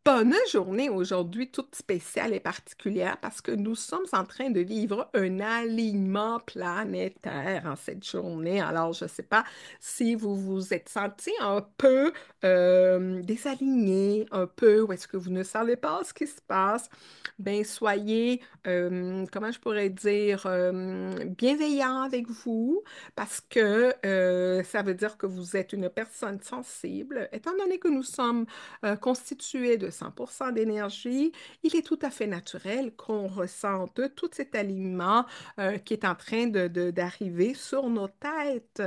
Bonne journée aujourd'hui, toute spéciale et particulière parce que nous sommes en train de vivre un alignement planétaire en cette journée. Alors, je ne sais pas si vous vous êtes senti un peu désaligné, un peu, ou est-ce que vous ne savez pas ce qui se passe. Ben, soyez, comment je pourrais dire, bienveillant avec vous parce que ça veut dire que vous êtes une personne sensible, étant donné que nous sommes constitué de 100% d'énergie, il est tout à fait naturel qu'on ressente tout cet alignement qui est en train d'arriver sur nos têtes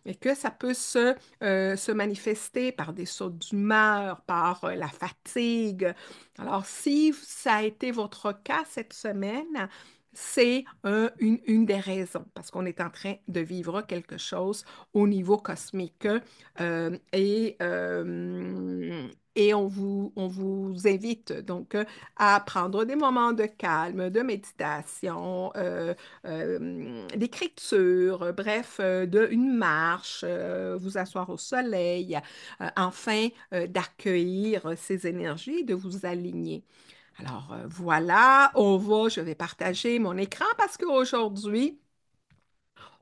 et que ça peut se manifester par des sauts d'humeur, par la fatigue. Alors, si ça a été votre cas cette semaine, c'est une des raisons, parce qu'on est en train de vivre quelque chose au niveau cosmique euh, et, euh, et on vous invite donc à prendre des moments de calme, de méditation, d'écriture, bref, une marche, vous asseoir au soleil, enfin d'accueillir ces énergies, de vous aligner. Alors voilà, je vais partager mon écran parce qu'aujourd'hui,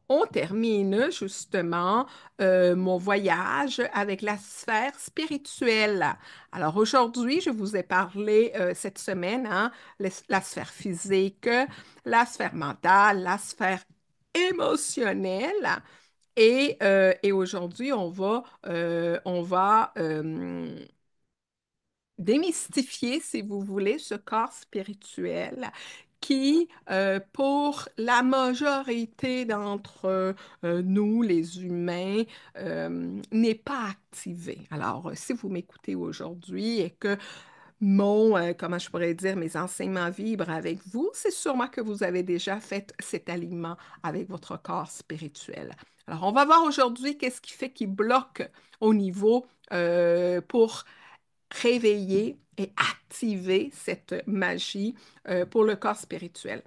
on termine justement mon voyage avec la sphère spirituelle. Alors aujourd'hui, je vous ai parlé cette semaine, hein, la sphère physique, la sphère mentale, la sphère émotionnelle. Et aujourd'hui, on va démystifier, si vous voulez, ce corps spirituel qui, pour la majorité d'entre nous, les humains, n'est pas activé. Alors, si vous m'écoutez aujourd'hui et que comment je pourrais dire, mes enseignements vibrent avec vous, c'est sûrement que vous avez déjà fait cet alignement avec votre corps spirituel. Alors, on va voir aujourd'hui qu'est-ce qui fait qui bloque au niveau pour réveiller et activer cette magie pour le corps spirituel.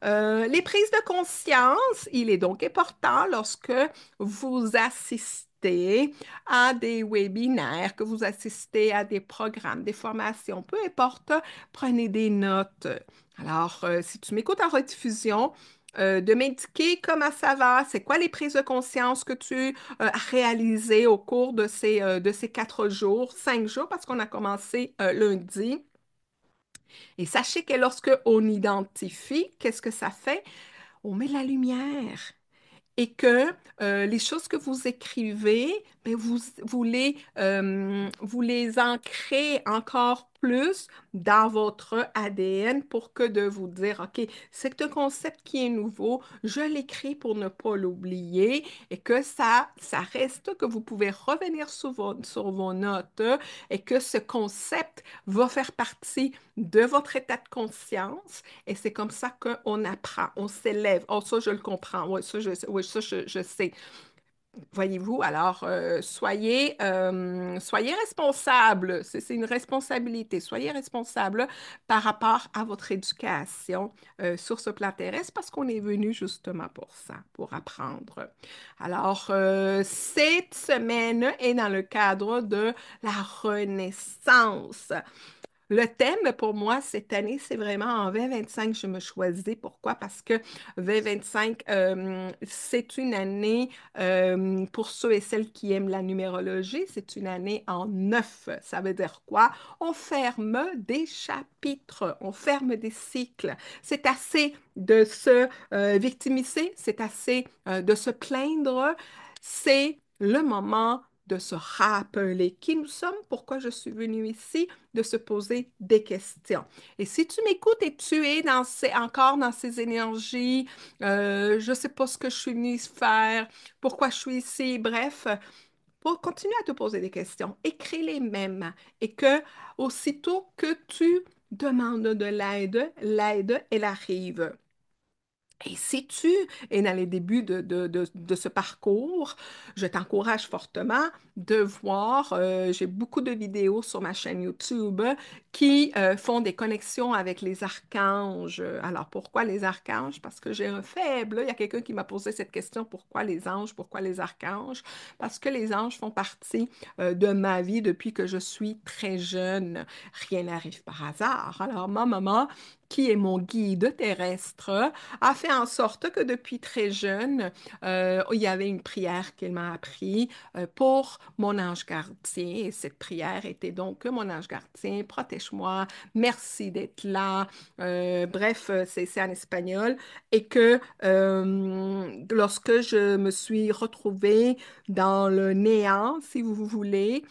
Les prises de conscience, il est donc important lorsque vous assistez à des webinaires, que vous assistez à des programmes, des formations, peu importe, prenez des notes. Alors, si tu m'écoutes en rediffusion, de m'indiquer comment ça va, c'est quoi les prises de conscience que tu as réalisées au cours de ces 4 jours, 5 jours, parce qu'on a commencé lundi. Et sachez que lorsque on identifie, qu'est-ce que ça fait? On met la lumière et que les choses que vous écrivez, ben, vous les ancrez encore plus dans votre ADN pour que de vous dire, OK, c'est un concept qui est nouveau, je l'écris pour ne pas l'oublier et que ça reste, que vous pouvez revenir sur vos notes et que ce concept va faire partie de votre état de conscience et c'est comme ça qu'on apprend, on s'élève. Oh, ça, je le comprends. Oui, ça, je sais. Voyez-vous, alors, soyez responsable. C'est une responsabilité. Soyez responsable par rapport à votre éducation sur ce plan terrestre parce qu'on est venu justement pour ça, pour apprendre. Alors, cette semaine est dans le cadre de la Renaissance. Le thème pour moi cette année, c'est vraiment en 2025, je me choisis. Pourquoi? Parce que 2025, c'est une année, pour ceux et celles qui aiment la numérologie, c'est une année en neuf. Ça veut dire quoi? On ferme des chapitres, on ferme des cycles. C'est assez de se victimiser, c'est assez de se plaindre. C'est le moment de se rappeler qui nous sommes, pourquoi je suis venue ici, de se poser des questions. Et si tu m'écoutes et tu es encore dans ces énergies, je ne sais pas ce que je suis venue faire, pourquoi je suis ici, bref, pour continuer à te poser des questions, écris les mêmes et que aussitôt que tu demandes de l'aide, l'aide, elle arrive. Et si tu es dans les débuts de ce parcours, je t'encourage fortement de voir, j'ai beaucoup de vidéos sur ma chaîne YouTube qui font des connexions avec les archanges. Alors, pourquoi les archanges? Parce que j'ai un faible. Il y a quelqu'un qui m'a posé cette question, pourquoi les anges, pourquoi les archanges? Parce que les anges font partie de ma vie depuis que je suis très jeune. Rien n'arrive par hasard. Alors, ma maman, qui est mon guide terrestre, a fait en sorte que depuis très jeune, il y avait une prière qu'elle m'a appris pour mon ange gardien. Et cette prière était donc que mon ange gardien, protège-moi, merci d'être là. Bref, c'est en espagnol. Et que lorsque je me suis retrouvée dans le néant, si vous voulez,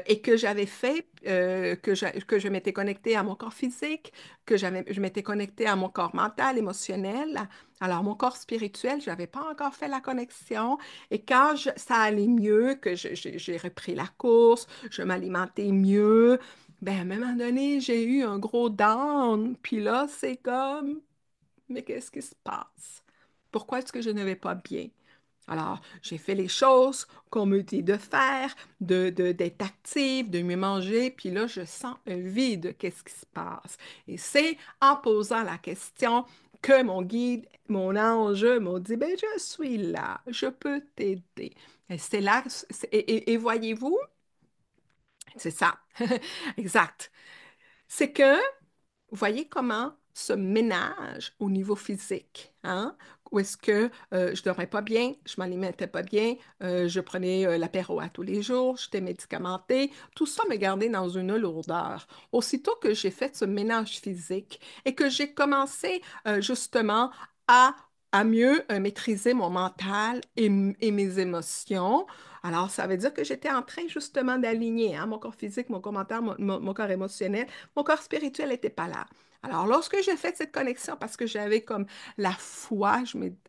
et que j'avais fait, que je m'étais connectée à mon corps physique, je m'étais connectée à mon corps mental, émotionnel. Alors, mon corps spirituel, je n'avais pas encore fait la connexion. Et quand ça allait mieux, que j'ai repris la course, je m'alimentais mieux, ben, à un moment donné, j'ai eu un gros down. Puis là, c'est comme, mais qu'est-ce qui se passe? Pourquoi est-ce que je ne vais pas bien? Alors, j'ai fait les choses qu'on me dit de faire, d'être active, de mieux manger, puis là, je sens un vide. Qu'est-ce qui se passe? Et c'est en posant la question que mon guide, mon ange m'ont dit, ben, je suis là, je peux t'aider. Et c'est là, et voyez-vous, c'est ça, exact. C'est que vous voyez comment ce ménage au niveau physique, hein? Où est-ce que je dormais pas bien, je m'alimentais pas bien, je prenais l'apéro à tous les jours, j'étais médicamentée, tout ça me gardait dans une lourdeur. Aussitôt que j'ai fait ce ménage physique et que j'ai commencé justement à, à mieux maîtriser mon mental et mes émotions, alors ça veut dire que j'étais en train justement d'aligner hein, mon corps physique, mon corps mental, mon corps émotionnel, mon corps spirituel n'était pas là. Alors, lorsque j'ai fait cette connexion, parce que j'avais comme la foi,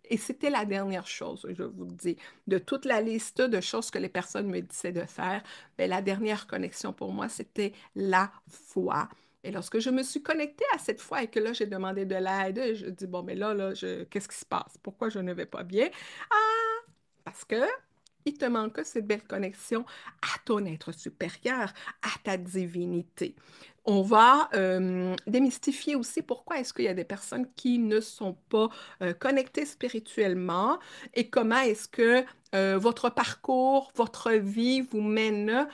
et c'était la dernière chose, je vous le dis, de toute la liste de choses que les personnes me disaient de faire, mais la dernière connexion pour moi, c'était la foi. Et lorsque je me suis connectée à cette foi et que là, j'ai demandé de l'aide, je dis, bon, mais là, qu'est-ce qui se passe? Pourquoi je ne vais pas bien? Ah, parce que il te manque cette belle connexion à ton être supérieur, à ta divinité. On va démystifier aussi pourquoi est-ce qu'il y a des personnes qui ne sont pas connectées spirituellement et comment est-ce que votre parcours, votre vie vous mène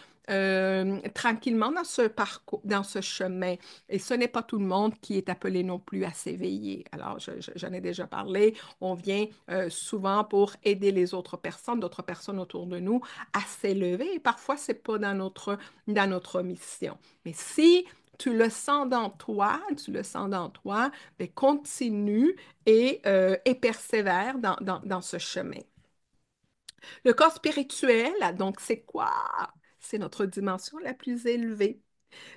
tranquillement dans ce parcours, dans ce chemin. Et ce n'est pas tout le monde qui est appelé non plus à s'éveiller. Alors, j'en ai déjà parlé. On vient souvent pour aider les autres personnes, d'autres personnes autour de nous à s'élever. Et parfois, c'est pas dans notre mission. Mais si tu le sens dans toi, tu le sens dans toi, mais continue et persévère dans ce chemin. Le corps spirituel, donc, c'est quoi? C'est notre dimension la plus élevée.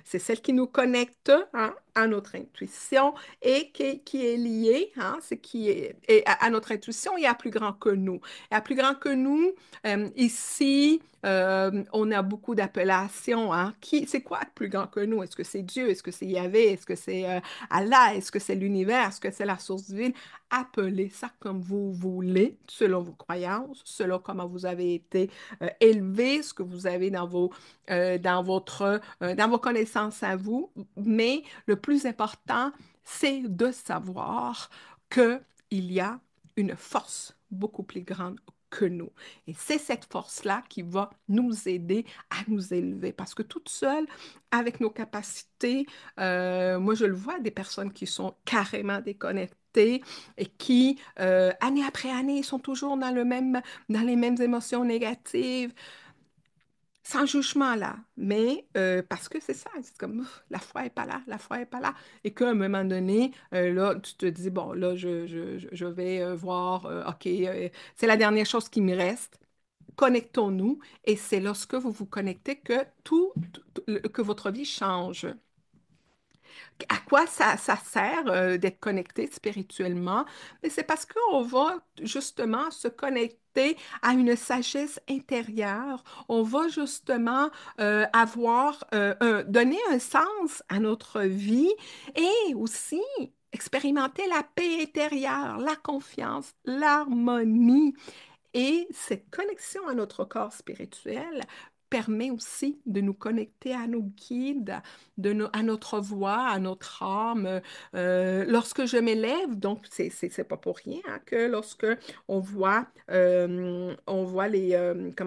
C'est celle qui nous connecte hein, à notre intuition et qui est liée, hein, c'est qui est, et à notre intuition et à plus grand que nous. Et à plus grand que nous, ici, on a beaucoup d'appellations. Hein. C'est quoi plus grand que nous? Est-ce que c'est Dieu? Est-ce que c'est Yahvé? Est-ce que c'est Allah? Est-ce que c'est l'univers? Est-ce que c'est la source divine? Appelez ça comme vous voulez, selon vos croyances, selon comment vous avez été élevé, ce que vous avez dans vos connaissances à vous, mais le plus important, c'est de savoir qu'il y a une force beaucoup plus grande que nous. Et c'est cette force-là qui va nous aider à nous élever. Parce que toute seule, avec nos capacités, moi je le vois, des personnes qui sont carrément déconnectées et qui, année après année, sont toujours dans les mêmes émotions négatives, sans jugement là, mais parce que c'est ça, c'est comme ouf, la foi est pas là, la foi est pas là, et qu'à un moment donné, là, tu te dis, bon, là, je vais voir, OK, c'est la dernière chose qui me reste, connectons-nous, et c'est lorsque vous vous connectez que que votre vie change. À quoi ça sert d'être connecté spirituellement? Mais c'est parce qu'on va justement se connecter à une sagesse intérieure. On va justement donner un sens à notre vie et aussi expérimenter la paix intérieure, la confiance, l'harmonie. Et cette connexion à notre corps spirituel permet aussi de nous connecter à nos guides, à notre voix, à notre âme. Lorsque je m'élève, donc c'est pas pour rien hein, que lorsque on voit comment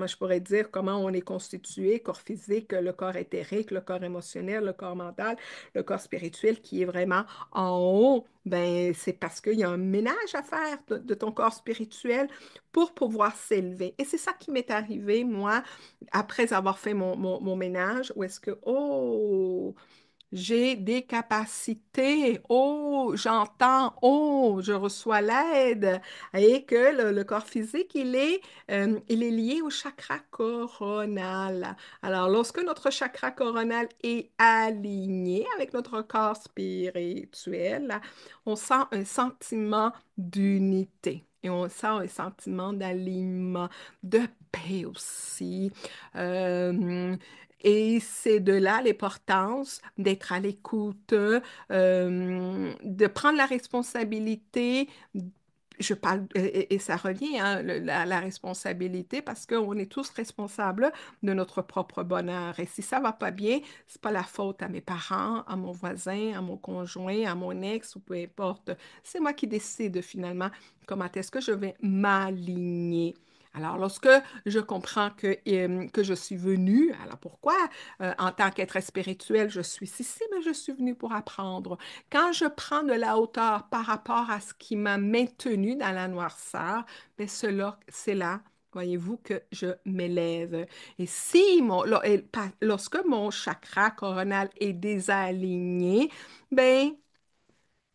je pourrais dire, comment on est constitué, corps physique, le corps éthérique, le corps émotionnel, le corps mental, le corps spirituel qui est vraiment en haut, ben c'est parce qu'il y a un ménage à faire de ton corps spirituel pour pouvoir s'élever. Et c'est ça qui m'est arrivé, moi, après avoir fait mon ménage, où est-ce que, oh, j'ai des capacités. Oh, j'entends. Oh, je reçois l'aide. Et que le corps physique, il est lié au chakra coronal. Alors, lorsque notre chakra coronal est aligné avec notre corps spirituel, on sent un sentiment d'unité. Et on sent un sentiment d'alignement, de paix aussi. Euh, et c'est de là l'importance d'être à l'écoute, de prendre la responsabilité. Je parle, et ça revient, hein, la responsabilité, parce qu'on est tous responsables de notre propre bonheur. Et si ça va pas bien, c'est pas la faute à mes parents, à mon voisin, à mon conjoint, à mon ex, ou peu importe. C'est moi qui décide finalement comment est-ce que je vais m'aligner. Alors, lorsque je comprends que je suis venue, alors pourquoi, en tant qu'être spirituel, je suis ici, mais je suis venue pour apprendre. Quand je prends de la hauteur par rapport à ce qui m'a maintenu dans la noirceur, bien c'est là, voyez-vous, que je m'élève. Et si lorsque mon chakra coronal est désaligné, ben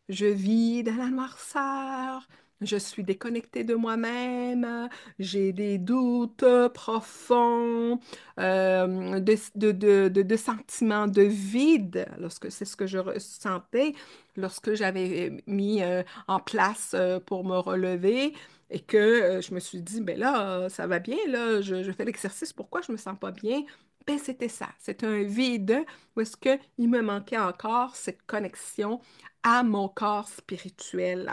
je vis dans la noirceur, je suis déconnectée de moi-même, j'ai des doutes profonds, de sentiments de vide, lorsque c'est ce que je ressentais lorsque j'avais mis en place pour me relever et que je me suis dit, ben là, ça va bien, là, je fais l'exercice, pourquoi je me sens pas bien? Ben, c'était ça, c'était un vide où est-ce qu'il me manquait encore cette connexion à mon corps spirituel.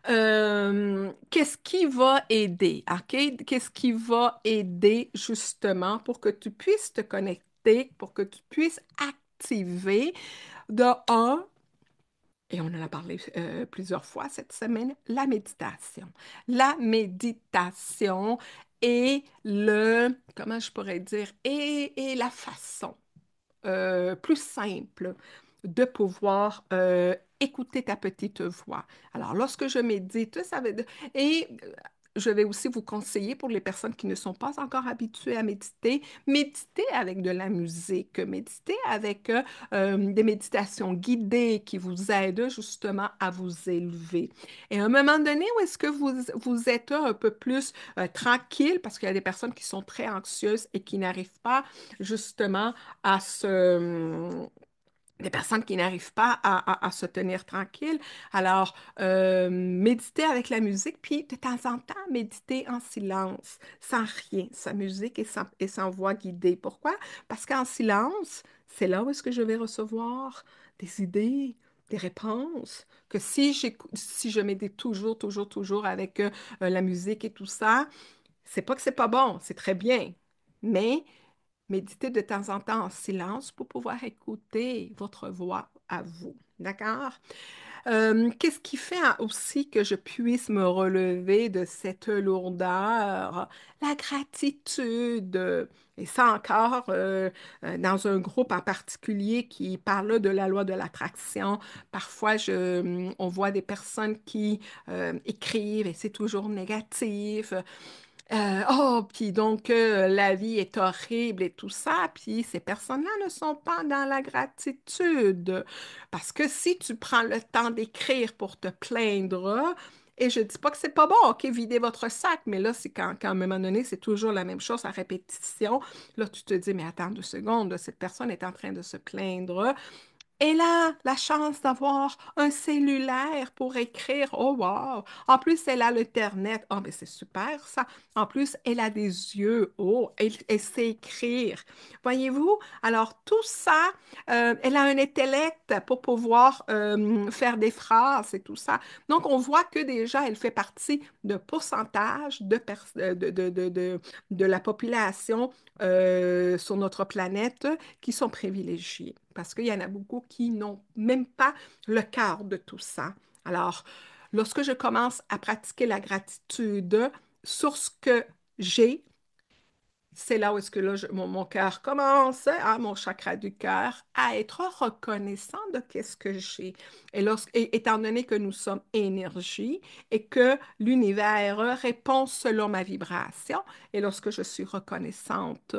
Qu'est-ce qui va aider, OK? Qu'est-ce qui va aider justement pour que tu puisses te connecter, pour que tu puisses activer de un, et on en a parlé plusieurs fois cette semaine, la méditation. La méditation est comment je pourrais dire, et la façon plus simple de pouvoir écouter ta petite voix. Alors, lorsque je médite, ça veut dire... Et je vais aussi vous conseiller pour les personnes qui ne sont pas encore habituées à méditer, méditer avec de la musique, méditer avec des méditations guidées qui vous aident justement à vous élever. Et à un moment donné, où est-ce que vous êtes un peu plus tranquille, parce qu'il y a des personnes qui sont très anxieuses et qui n'arrivent pas justement à se... des personnes qui n'arrivent pas à se tenir tranquille. Alors, méditer avec la musique, puis de temps en temps, méditer en silence, sans rien, sans musique et sans voix guidée. Pourquoi? Parce qu'en silence, c'est là où est-ce que je vais recevoir des idées, des réponses, que si je médite toujours, toujours, toujours avec la musique et tout ça, c'est pas que c'est pas bon, c'est très bien. Mais méditez de temps en temps en silence pour pouvoir écouter votre voix à vous. D'accord? Qu'est-ce qui fait aussi que je puisse me relever de cette lourdeur? La gratitude. Et ça encore, dans un groupe en particulier qui parle de la loi de l'attraction, parfois on voit des personnes qui écrivent et c'est toujours négatif. Oh, puis donc la vie est horrible et tout ça, puis ces personnes-là ne sont pas dans la gratitude. Parce que si tu prends le temps d'écrire pour te plaindre, et je dis pas que c'est pas bon, OK, videz votre sac, mais là, c'est quand à un moment donné, c'est toujours la même chose à répétition. Là, tu te dis, mais attends 2 secondes, là, cette personne est en train de se plaindre. Elle a la chance d'avoir un cellulaire pour écrire. Oh, wow! En plus, elle a l'Internet. Oh, mais c'est super, ça. En plus, elle a des yeux. Oh, elle sait écrire. Voyez-vous? Alors, tout ça, elle a un intellect pour pouvoir faire des phrases et tout ça. Donc, on voit que déjà, elle fait partie d'un pourcentage de la population sur notre planète qui sont privilégiés, parce qu'il y en a beaucoup qui n'ont même pas le quart de tout ça. Alors, lorsque je commence à pratiquer la gratitude sur ce que j'ai, c'est là où est-ce que là, mon cœur commence, hein, mon chakra du cœur, à être reconnaissant de qu'est-ce que j'ai. Étant donné que nous sommes énergie et que l'univers répond selon ma vibration, et lorsque je suis reconnaissante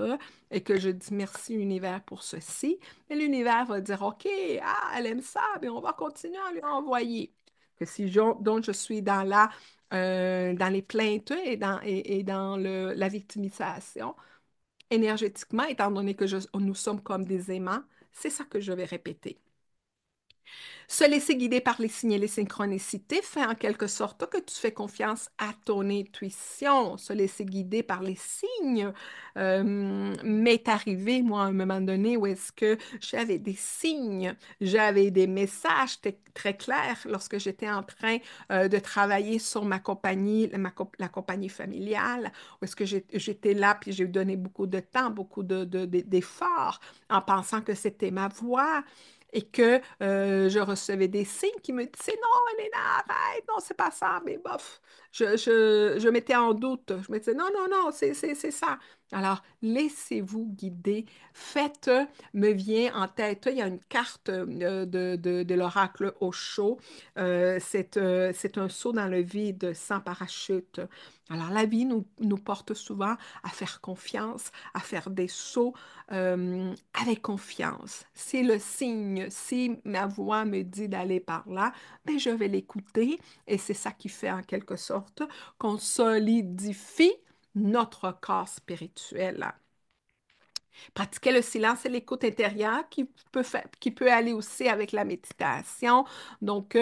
et que je dis merci univers pour ceci, mais l'univers va dire, OK, ah, elle aime ça, mais on va continuer à lui envoyer. Que si donc je suis dans les plaintes et dans la victimisation, énergétiquement, étant donné que nous sommes comme des aimants, c'est ça que je vais répéter. Se laisser guider par les signes et les synchronicités fait en quelque sorte que tu fais confiance à ton intuition. Se laisser guider par les signes m'est arrivé, moi, à un moment donné, où est-ce que j'avais des signes, j'avais des messages très clairs lorsque j'étais en train de travailler sur ma compagnie, la compagnie familiale, où est-ce que j'étais là, puis j'ai donné beaucoup de temps, beaucoup d'efforts en pensant que c'était ma voix et que je recevais des signes qui me disaient non, Elena, arrête, non, c'est pas ça, mais bof, je mettais en doute. Je me disais non, non, non, c'est ça. Alors, laissez-vous guider. Faites, me vient en tête, il y a une carte de l'oracle Osho. C'est un saut dans le vide sans parachute. Alors, la vie nous porte souvent à faire confiance, à faire des sauts avec confiance. C'est le signe. Si ma voix me dit d'aller par là, ben je vais l'écouter et c'est ça qui fait en quelque sorte qu'on solidifie notre corps spirituel. Pratiquer le silence et l'écoute intérieure qui peut aller aussi avec la méditation. Donc,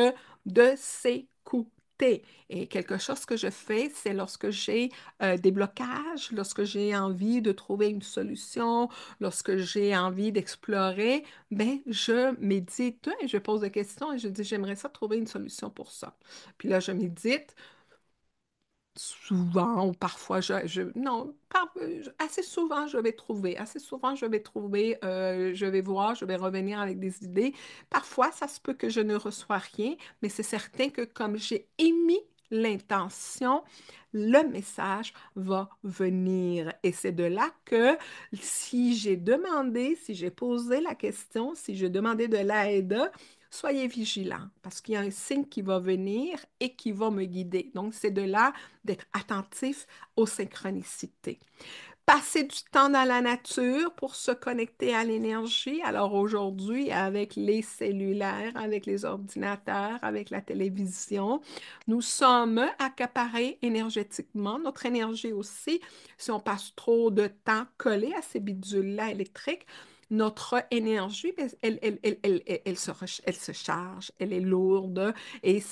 de s'écouter. Et quelque chose que je fais, c'est lorsque j'ai des blocages, lorsque j'ai envie de trouver une solution, lorsque j'ai envie d'explorer, ben, je médite et je pose des questions et je dis, j'aimerais ça trouver une solution pour ça. Puis là, je médite souvent ou parfois, non, assez souvent, je vais trouver, je vais voir, je vais revenir avec des idées. Parfois, ça se peut que je ne reçois rien, mais c'est certain que comme j'ai émis l'intention, le message va venir. Et c'est de là que si j'ai demandé, si j'ai posé la question, si j'ai demandé de l'aide, soyez vigilants parce qu'il y a un signe qui va venir et qui va me guider. Donc, c'est de là d'être attentif aux synchronicités. Passer du temps dans la nature pour se connecter à l'énergie. Alors aujourd'hui, avec les cellulaires, avec les ordinateurs, avec la télévision, nous sommes accaparés énergétiquement. Notre énergie aussi, si on passe trop de temps collé à ces bidules-là électriques, notre énergie, ben, elle se charge, elle est lourde et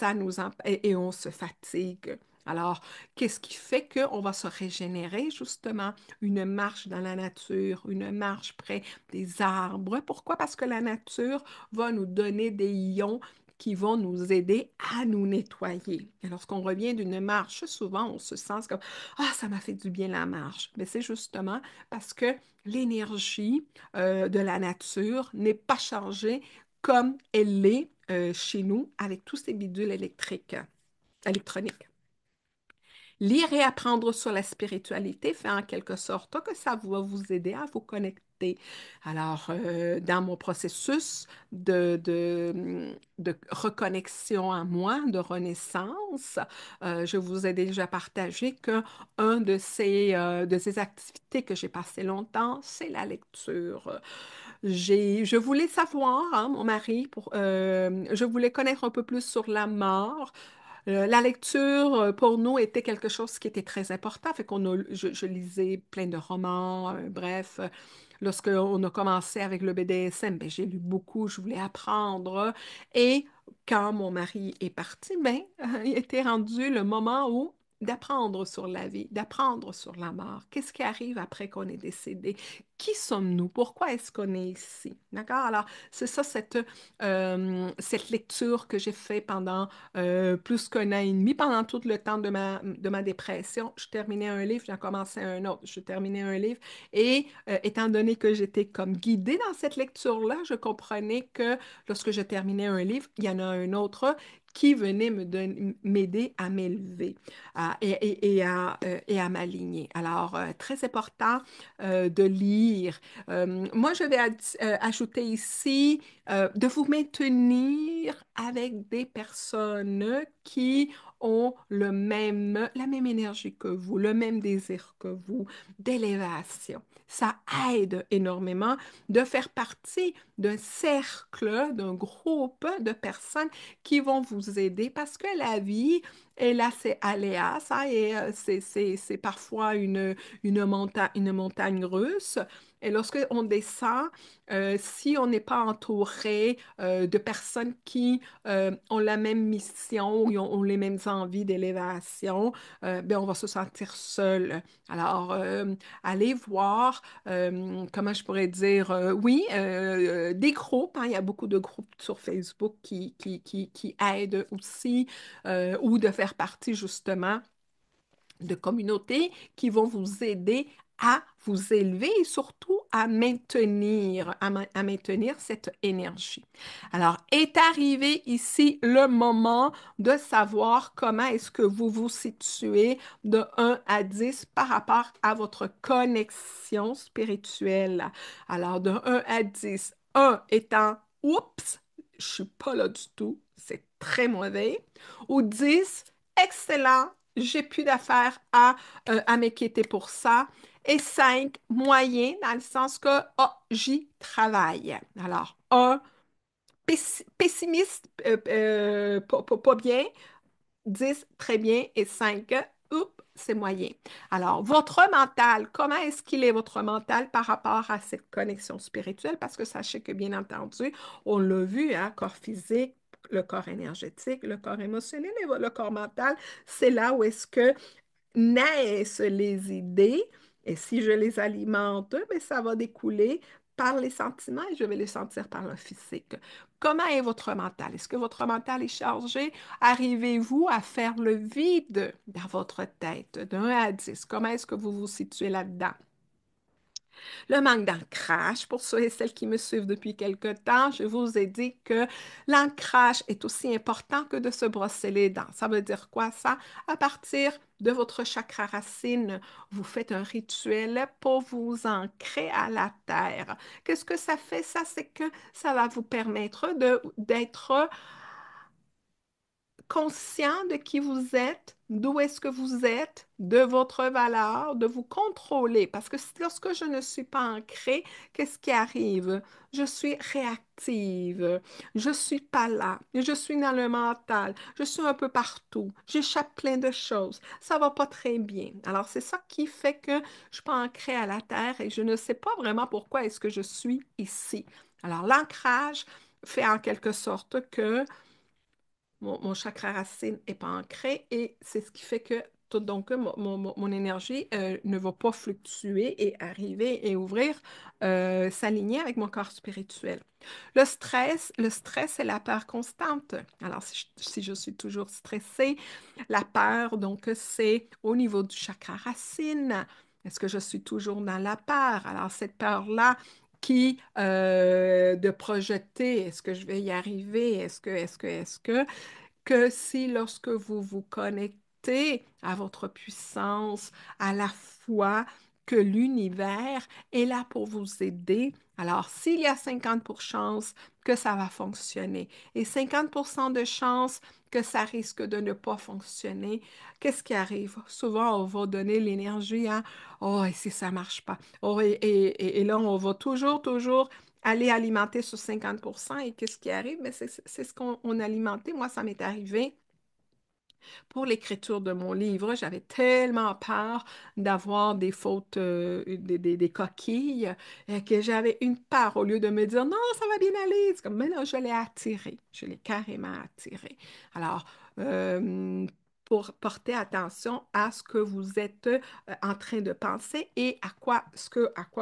et on se fatigue. Alors, qu'est-ce qui fait qu'on va se régénérer, justement? Une marche dans la nature, une marche près des arbres. Pourquoi? Parce que la nature va nous donner des ions qui vont nous aider à nous nettoyer. Et lorsqu'on revient d'une marche, souvent on se sent comme ah, ça m'a fait du bien la marche. Mais c'est justement parce que l'énergie de la nature n'est pas chargée comme elle l'est chez nous avec tous ces bidules électroniques. Lire et apprendre sur la spiritualité fait en quelque sorte que ça va vous aider à vous connecter. Alors, dans mon processus de reconnexion à moi, de renaissance, je vous ai déjà partagé que de ces activités que j'ai passé longtemps, c'est la lecture. Je voulais savoir, hein, mon mari, je voulais connaître un peu plus sur la mort, La lecture, pour nous, était quelque chose qui était très important. Fait je lisais plein de romans, bref. Lorsqu'on a commencé avec le BDSM, ben, j'ai lu beaucoup, je voulais apprendre. Et quand mon mari est parti, ben, il était rendu le moment où d'apprendre sur la vie, d'apprendre sur la mort. Qu'est-ce qui arrive après qu'on est décédé? Qui sommes-nous? Pourquoi est-ce qu'on est ici? D'accord? Alors, c'est ça, cette lecture que j'ai fait pendant plus qu'un an et demi, pendant tout le temps de ma dépression. Je terminais un livre, j'en commençais un autre. Je terminais un livre et étant donné que j'étais comme guidée dans cette lecture-là, je comprenais que lorsque je terminais un livre, il y en a un autre qui venait m'aider à m'élever et à m'aligner. Alors, très important de lire. Moi, je vais ajouter ici de vous maintenir avec des personnes qui ont la même énergie que vous, le même désir que vous, d'élévation. Ça aide énormément de faire partie d'un cercle, d'un groupe de personnes qui vont vous aider parce que la vie est là, c'est aléa, ça, et c'est parfois une montagne russe. Et lorsque on descend, si on n'est pas entouré de personnes qui ont la même mission ou ont les mêmes envies d'élévation, ben on va se sentir seul. Alors, allez voir, comment je pourrais dire, oui, des groupes, hein, il y a beaucoup de groupes sur Facebook qui aident aussi, ou de faire partie justement de communautés qui vont vous aider à vous élever et surtout à maintenir cette énergie. Alors, est arrivé ici le moment de savoir comment est-ce que vous vous situez de 1 à 10 par rapport à votre connexion spirituelle. Alors, de 1 à 10, 1 étant, oups, je suis pas là du tout, c'est très mauvais, ou 10, excellent, j'ai plus d'affaires à m'inquiéter pour ça. Et 5, moyen, dans le sens que, oh, j'y travaille. Alors, un, pessimiste, pas bien, 10 très bien, et 5, oups, c'est moyen. Alors, votre mental, comment est-ce qu'il est votre mental par rapport à cette connexion spirituelle? Parce que sachez que, bien entendu, on l'a vu, hein, corps physique, le corps énergétique, le corps émotionnel et le corps mental, c'est là où est-ce que naissent les idées, et si je les alimente, ben, ça va découler par les sentiments et je vais les sentir par le physique. Comment est votre mental? Est-ce que votre mental est chargé? Arrivez-vous à faire le vide dans votre tête de 1 à 10? Comment est-ce que vous vous situez là-dedans? Le manque d'ancrage, pour ceux et celles qui me suivent depuis quelque temps, je vous ai dit que l'ancrage est aussi important que de se brosser les dents. Ça veut dire quoi ça? À partir de votre chakra racine, vous faites un rituel pour vous ancrer à la terre. Qu'est-ce que ça fait? Ça, c'est que ça va vous permettre d'être conscient de qui vous êtes, d'où est-ce que vous êtes, de votre valeur, de vous contrôler. Parce que lorsque je ne suis pas ancrée, qu'est-ce qui arrive? Je suis réactive, je suis pas là, je suis dans le mental, je suis un peu partout, j'échappe plein de choses, ça va pas très bien. Alors c'est ça qui fait que je suis pas ancrée à la terre et je ne sais pas vraiment pourquoi est-ce que je suis ici. Alors l'ancrage fait en quelque sorte que mon chakra racine n'est pas ancré et c'est ce qui fait que donc mon énergie ne va pas fluctuer et arriver et ouvrir, s'aligner avec mon corps spirituel. Le stress est la peur constante. Alors, si je suis toujours stressée, la peur, donc, c'est au niveau du chakra racine. Est-ce que je suis toujours dans la peur? Alors, cette peur-là de projeter, est-ce que je vais y arriver? Que si lorsque vous vous connectez à votre puissance, à la foi que l'univers est là pour vous aider, alors s'il y a 50% de chances que ça va fonctionner et 50% de chances que ça risque de ne pas fonctionner, qu'est-ce qui arrive? Souvent, on va donner l'énergie à «Oh, et si ça marche pas?» Oh, et là, on va toujours aller alimenter sur 50%. Et qu'est-ce qui arrive? Mais c'est ce qu'on alimentait. Moi, ça m'est arrivé Pour l'écriture de mon livre, j'avais tellement peur d'avoir des fautes, des coquilles, que j'avais une peur au lieu de me dire non, ça va bien aller. C'est comme, mais non, je l'ai attiré. Je l'ai carrément attiré. Alors, pour porter attention à ce que vous êtes en train de penser et à quoi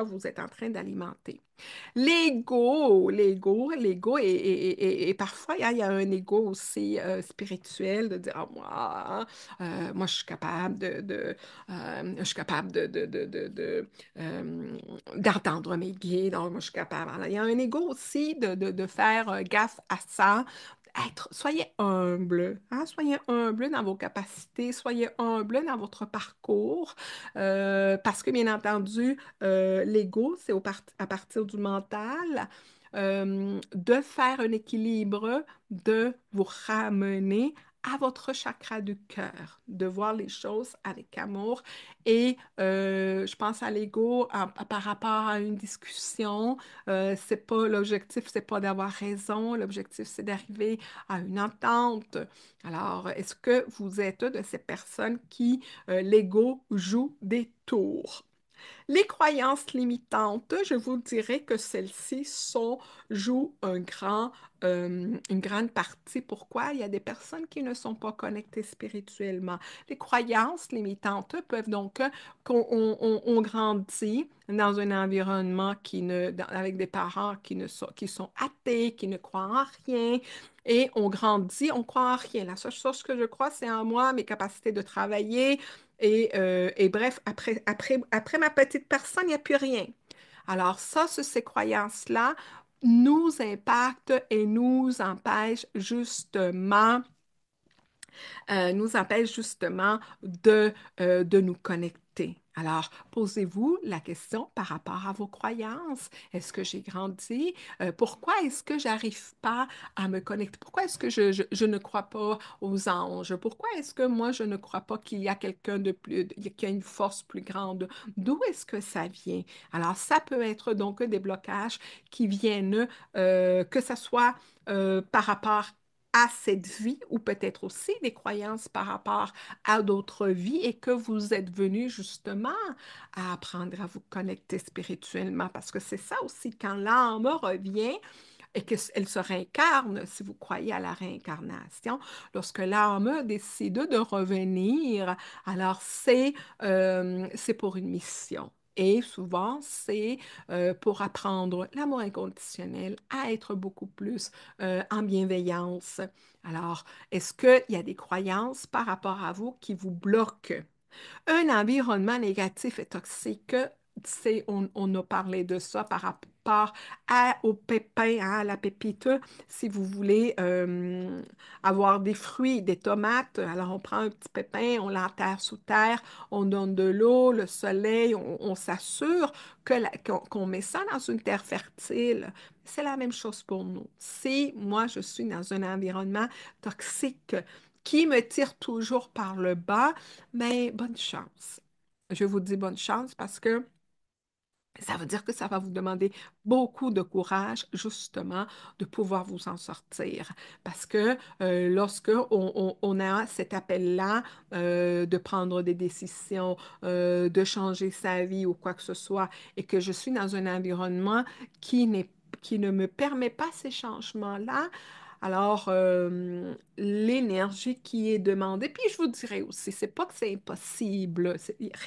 vous êtes en train d'alimenter. L'ego, et parfois, il y a un ego aussi spirituel de dire, ah, moi, je suis capable je suis capable d'entendre mes guides, donc moi, je suis capable. Alors, il y a un ego aussi de faire gaffe à ça. Soyez humble, hein, soyez humble dans vos capacités, soyez humble dans votre parcours, parce que bien entendu, l'ego, c'est à partir du mental, de faire un équilibre, de vous ramener à votre chakra du cœur, de voir les choses avec amour. Et je pense à l'ego par rapport à une discussion. C'est pas l'objectif, c'est pas d'avoir raison. L'objectif, c'est d'arriver à une entente. Alors, est-ce que vous êtes de ces personnes qui, l'ego joue des tours? Les croyances limitantes, je vous dirais que celles-ci jouent une grande partie. Pourquoi? Il y a des personnes qui ne sont pas connectées spirituellement. Les croyances limitantes peuvent donc, on grandit dans un environnement avec des parents qui sont athées, qui ne croient en rien, et on grandit, on croit en rien. La seule chose que je crois, c'est en moi, mes capacités de travailler, et bref, après ma petite personne, il n'y a plus rien. Alors ça, ces croyances-là nous impactent et nous empêche justement de nous connecter. Alors, posez-vous la question par rapport à vos croyances. Est-ce que j'ai grandi? Pourquoi est-ce que j'arrive pas à me connecter? Pourquoi est-ce que je ne crois pas aux anges? Pourquoi est-ce que moi, je ne crois pas qu'il y a quelqu'un de plus, qu'il y a une force plus grande? D'où est-ce que ça vient? Alors, ça peut être donc des blocages qui viennent, que ce soit par rapport à cette vie ou peut-être aussi des croyances par rapport à d'autres vies et que vous êtes venu justement à apprendre à vous connecter spirituellement parce que c'est ça aussi quand l'âme revient et qu'elle se réincarne, si vous croyez à la réincarnation, lorsque l'âme décide de revenir, alors c'est pour une mission. Et souvent, c'est pour apprendre l'amour inconditionnel, à être beaucoup plus en bienveillance. Alors, est-ce qu'il y a des croyances par rapport à vous qui vous bloquent? Un environnement négatif et toxique, on a parlé de ça par rapport au pépin, hein, à la pépite. Si vous voulez avoir des fruits, des tomates, alors on prend un petit pépin, on l'enterre sous terre, on donne de l'eau, le soleil, on s'assure qu'on met ça dans une terre fertile. C'est la même chose pour nous. Si moi, je suis dans un environnement toxique qui me tire toujours par le bas, mais bonne chance. Je vous dis bonne chance parce que ça veut dire que ça va vous demander beaucoup de courage, justement, de pouvoir vous en sortir. Parce que lorsque on a cet appel-là de prendre des décisions, de changer sa vie ou quoi que ce soit, et que je suis dans un environnement qui ne me permet pas ces changements-là, alors, l'énergie qui est demandée, puis je vous dirais aussi, c'est pas que c'est impossible,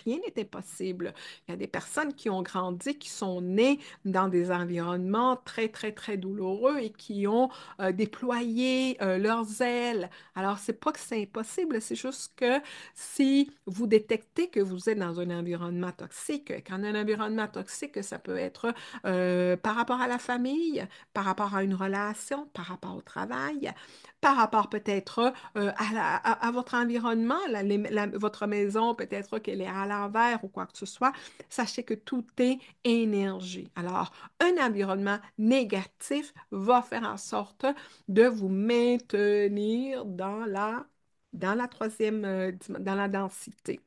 rien n'est impossible. Il y a des personnes qui ont grandi, qui sont nées dans des environnements très, très, très douloureux et qui ont déployé leurs ailes. Alors, c'est pas que c'est impossible, c'est juste que si vous détectez que vous êtes dans un environnement toxique, quand un environnement toxique, ça peut être par rapport à la famille, par rapport à une relation, par rapport au travail, par rapport peut-être à votre environnement, votre maison, peut-être qu'elle est à l'envers ou quoi que ce soit. Sachez que tout est énergie. Alors, un environnement négatif va faire en sorte de vous maintenir dans la troisième, dans la densité.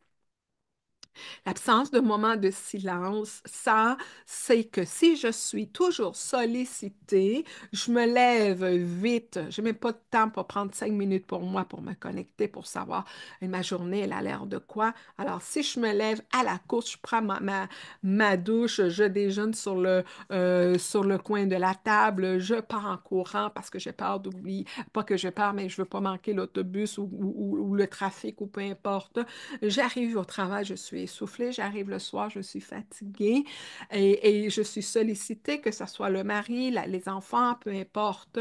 L'absence de moments de silence, ça, c'est que si je suis toujours sollicitée, je me lève vite. Je n'ai même pas de temps pour prendre 5 minutes pour moi, pour me connecter, pour savoir ma journée, elle a l'air de quoi. Alors, si je me lève à la course, je prends ma douche, je déjeune sur le coin de la table, je pars en courant parce que j'ai peur d'oublier, pas que j'ai peur, mais je veux pas manquer l'autobus ou le trafic ou peu importe. J'arrive au travail, je suis essoufflée, j'arrive le soir, je suis fatiguée et je suis sollicitée, que ce soit le mari, les enfants, peu importe,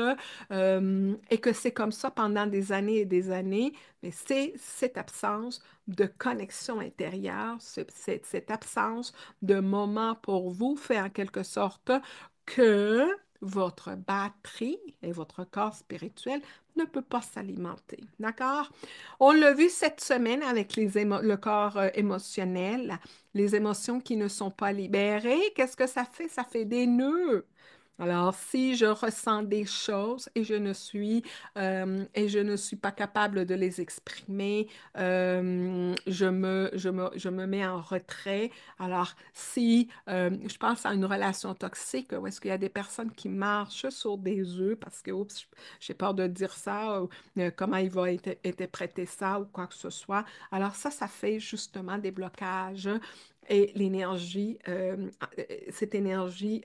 et que c'est comme ça pendant des années et des années, mais c'est cette absence de connexion intérieure, cette absence de moment pour vous fait en quelque sorte que votre batterie et votre corps spirituel ne peut pas s'alimenter. D'accord? On l'a vu cette semaine avec le corps émotionnel, les émotions qui ne sont pas libérées. Qu'est-ce que ça fait? Ça fait des nœuds. Alors, si je ressens des choses et je ne suis pas capable de les exprimer, je me mets en retrait. Alors, si je pense à une relation toxique, où est-ce qu'il y a des personnes qui marchent sur des œufs parce que, oups, j'ai peur de dire ça, comment il va interpréter ça ou quoi que ce soit. Alors ça fait justement des blocages et cette énergie,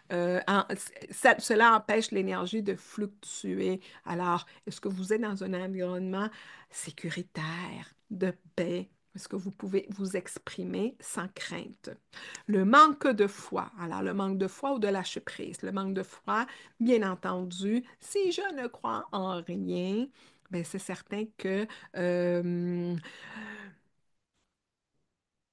cela empêche l'énergie de fluctuer. Alors, est-ce que vous êtes dans un environnement sécuritaire, de paix? Est-ce que vous pouvez vous exprimer sans crainte? Le manque de foi. Alors, le manque de foi ou de lâcher prise. Le manque de foi, bien entendu, si je ne crois en rien, ben c'est certain que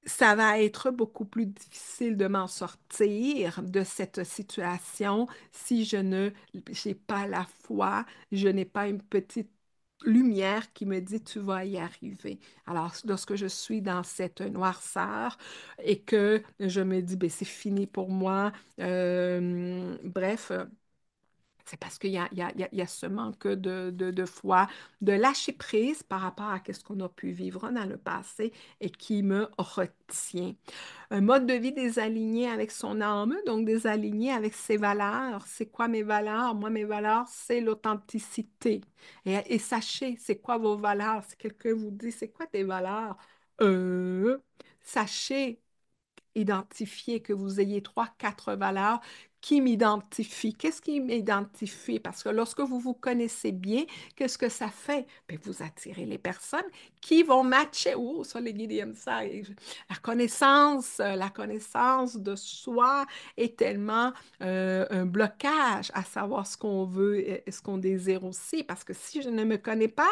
ça va être beaucoup plus difficile de m'en sortir de cette situation si je ne j'ai pas la foi, je n'ai pas une petite lumière qui me dit tu vas y arriver. Alors, lorsque je suis dans cette noirceur et que je me dis ben, c'est fini pour moi, bref, c'est parce qu'il y a, il y a- il y a- il y a ce manque de foi, de lâcher prise par rapport à ce qu'on a pu vivre dans le passé et qui me retient. Un mode de vie désaligné avec son âme, donc désaligné avec ses valeurs. C'est quoi mes valeurs? Moi, mes valeurs, c'est l'authenticité. Et sachez, c'est quoi vos valeurs? Si quelqu'un vous dit, c'est quoi tes valeurs? Sachez identifier, que vous ayez trois, quatre valeurs qui m'identifient. Qu'est-ce qui m'identifie? Parce que lorsque vous vous connaissez bien, qu'est-ce que ça fait? Bien, vous attirez les personnes qui vont matcher. Oh, ça, les guides aiment ça. La connaissance de soi est tellement un blocage à savoir ce qu'on veut et ce qu'on désire aussi. Parce que si je ne me connais pas,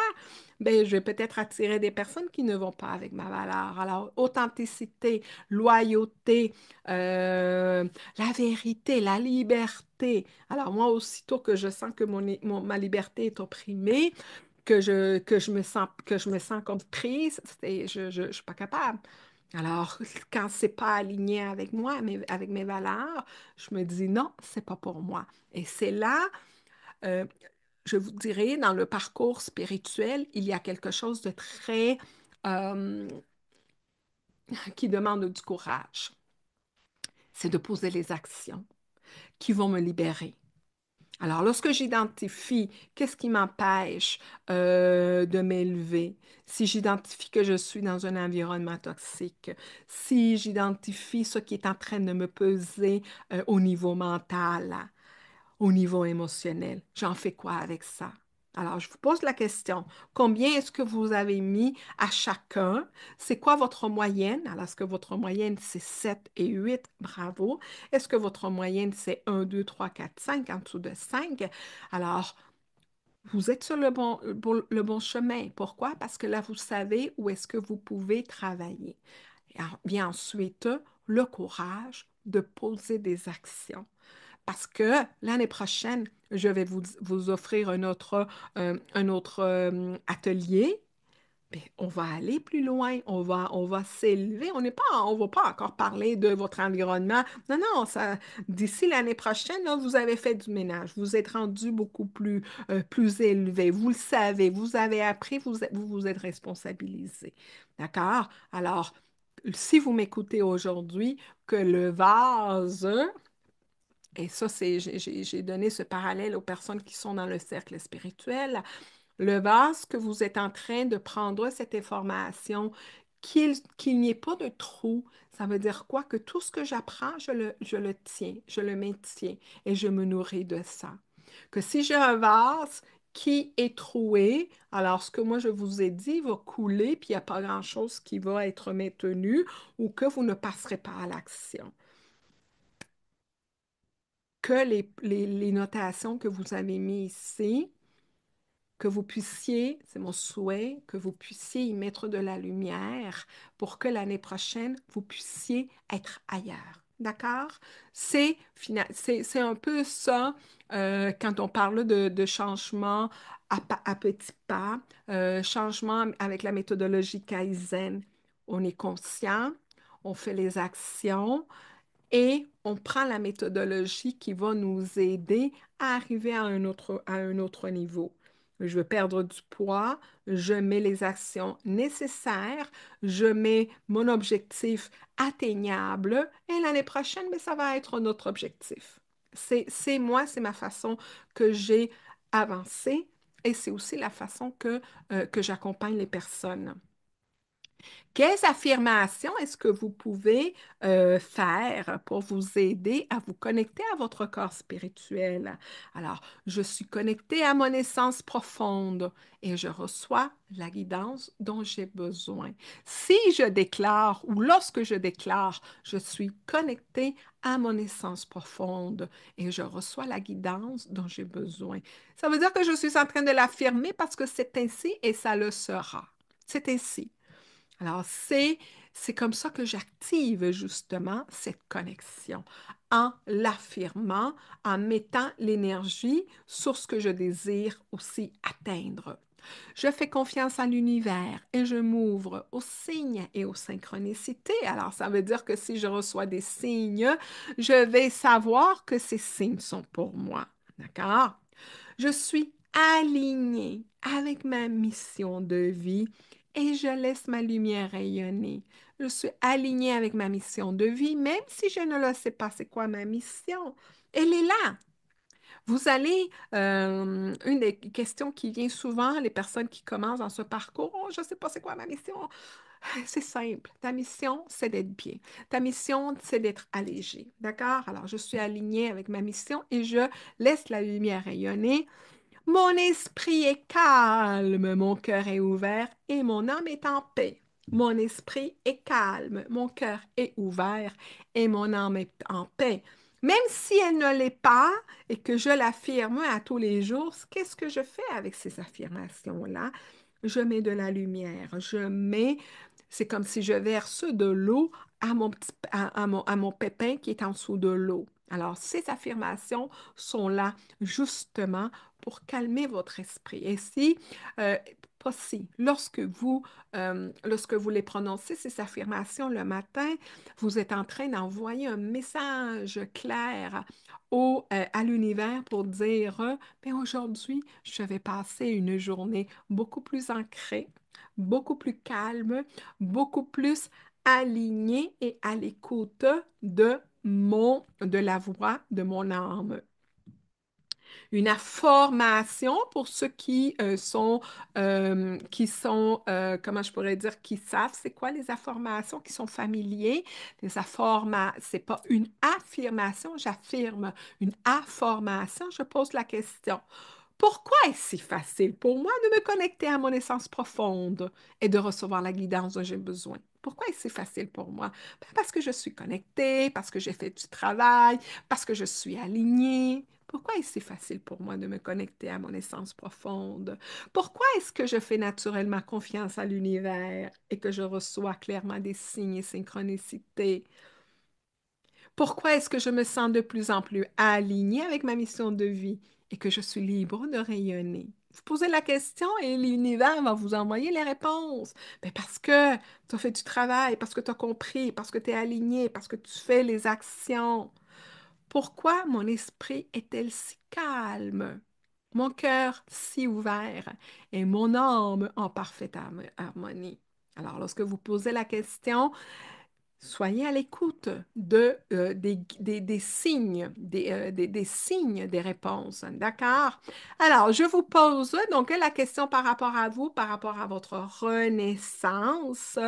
ben, je vais peut-être attirer des personnes qui ne vont pas avec ma valeur. Alors, authenticité, loyauté, euh, la vérité, la liberté. Alors, moi, aussitôt que je sens que ma liberté est opprimée, que je me sens comme prise, je suis pas capable. Alors, quand c'est pas aligné avec moi, avec mes valeurs, je me dis non, c'est pas pour moi. Et c'est là, euh, je vous dirais, dans le parcours spirituel, il y a quelque chose de très euh, qui demande du courage. C'est de poser les actions qui vont me libérer. Alors, lorsque j'identifie qu'est-ce qui m'empêche de m'élever, si j'identifie que je suis dans un environnement toxique, si j'identifie ce qui est en train de me peser au niveau mental, au niveau émotionnel. J'en fais quoi avec ça? Alors, je vous pose la question, combien est-ce que vous avez mis à chacun? C'est quoi votre moyenne? Alors, est-ce que votre moyenne, c'est 7 et 8? Bravo. Est-ce que votre moyenne, c'est 1, 2, 3, 4, 5 en dessous de 5? Alors, vous êtes sur le bon chemin. Pourquoi? Parce que là, vous savez où est-ce que vous pouvez travailler. Et bien ensuite, le courage de poser des actions. Parce que l'année prochaine, je vais vous offrir un autre atelier. Ben, on va aller plus loin, on va s'élever. On va pas encore parler de votre environnement. Non, non, d'ici l'année prochaine, là, vous avez fait du ménage. Vous êtes rendu beaucoup plus élevé. Vous le savez, vous avez appris, vous vous êtes responsabilisé. D'accord? Alors, si vous m'écoutez aujourd'hui, que le vase, et ça, j'ai donné ce parallèle aux personnes qui sont dans le cercle spirituel, le vase que vous êtes en train de prendre cette information, qu'il n'y ait pas de trou, ça veut dire quoi? Que tout ce que j'apprends, je le tiens, je le maintiens et je me nourris de ça. Que si j'ai un vase qui est troué, alors ce que moi je vous ai dit va couler, puis il n'y a pas grand-chose qui va être maintenu ou que vous ne passerez pas à l'action. Que les notations que vous avez mises ici, que vous puissiez, c'est mon souhait, que vous puissiez y mettre de la lumière pour que l'année prochaine, vous puissiez être ailleurs. D'accord? C'est un peu ça quand on parle de changement à petits pas, changement avec la méthodologie Kaizen. On est conscient, on fait les actions, et on prend la méthodologie qui va nous aider à arriver à un autre niveau. Je veux perdre du poids, je mets les actions nécessaires, je mets mon objectif atteignable et l'année prochaine, mais ça va être un autre objectif. C'est moi, c'est ma façon que j'ai avancé et c'est aussi la façon que j'accompagne les personnes. Quelles affirmations est-ce que vous pouvez faire pour vous aider à vous connecter à votre corps spirituel? Alors, je suis connectée à mon essence profonde et je reçois la guidance dont j'ai besoin. Si je déclare ou lorsque je déclare, je suis connectée à mon essence profonde et je reçois la guidance dont j'ai besoin. Ça veut dire que je suis en train de l'affirmer parce que c'est ainsi et ça le sera. C'est ainsi. Alors, c'est comme ça que j'active justement cette connexion en l'affirmant, en mettant l'énergie sur ce que je désire aussi atteindre. Je fais confiance à l'univers et je m'ouvre aux signes et aux synchronicités. Alors, ça veut dire que si je reçois des signes, je vais savoir que ces signes sont pour moi. D'accord? Je suis alignée avec ma mission de vie et je laisse ma lumière rayonner. Je suis alignée avec ma mission de vie, même si je ne le sais pas c'est quoi ma mission. Elle est là. Vous allez, une des questions qui vient souvent, les personnes qui commencent dans ce parcours, oh, je ne sais pas c'est quoi ma mission. C'est simple. Ta mission, c'est d'être bien. Ta mission, c'est d'être allégé. D'accord? Alors, je suis alignée avec ma mission et je laisse la lumière rayonner. Mon esprit est calme, mon cœur est ouvert et mon âme est en paix. Mon esprit est calme, mon cœur est ouvert et mon âme est en paix. Même si elle ne l'est pas et que je l'affirme à tous les jours, qu'est-ce que je fais avec ces affirmations-là? Je mets de la lumière, c'est comme si je verse de l'eau à mon pépin qui est en dessous de l'eau. Alors, ces affirmations sont là justement pour calmer votre esprit. Et si, pas si, lorsque vous les prononcez, ces affirmations le matin, vous êtes en train d'envoyer un message clair à l'univers pour dire, ben aujourd'hui, je vais passer une journée beaucoup plus ancrée, beaucoup plus calme, beaucoup plus alignée et à l'écoute de la voix de mon âme. Une information pour ceux comment je pourrais dire, qui savent c'est quoi les informations, qui sont familiers. C'est pas une affirmation, j'affirme une information, je pose la question. Pourquoi est-ce si facile pour moi de me connecter à mon essence profonde et de recevoir la guidance dont j'ai besoin? Pourquoi est-ce si facile pour moi? Ben, parce que je suis connectée, parce que j'ai fait du travail, parce que je suis alignée. Pourquoi est-ce si facile pour moi de me connecter à mon essence profonde? Pourquoi est-ce que je fais naturellement confiance à l'univers et que je reçois clairement des signes et synchronicités? Pourquoi est-ce que je me sens de plus en plus alignée avec ma mission de vie et que je suis libre de rayonner? Vous posez la question et l'univers va vous envoyer les réponses. Ben parce que tu as fait du travail, parce que tu as compris, parce que tu es aligné, parce que tu fais les actions. Pourquoi mon esprit est-elle si calme? Mon cœur si ouvert et mon âme en parfaite harmonie. Alors, lorsque vous posez la question, Soyez à l'écoute des signes, des signes des réponses. D'accord? Alors, je vous pose donc la question par rapport à vous, par rapport à votre renaissance.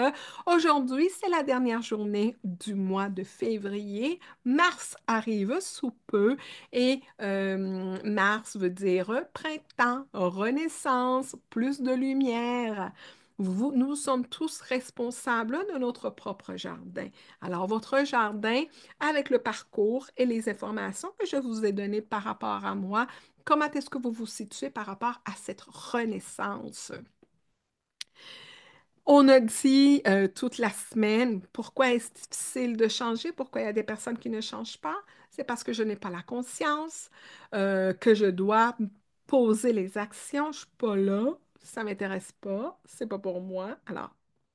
Aujourd'hui, c'est la dernière journée du mois de février. Mars arrive sous peu et Mars veut dire printemps, renaissance, plus de lumière. Nous sommes tous responsables de notre propre jardin. Alors, votre jardin, avec le parcours et les informations que je vous ai données par rapport à moi, comment est-ce que vous vous situez par rapport à cette renaissance? On a dit toute la semaine, pourquoi est-ce difficile de changer? Pourquoi il y a des personnes qui ne changent pas? C'est parce que je n'ai pas la conscience, que je dois poser les actions. Je ne suis pas là, ça ne m'intéresse pas, c'est pas pour moi. Alors,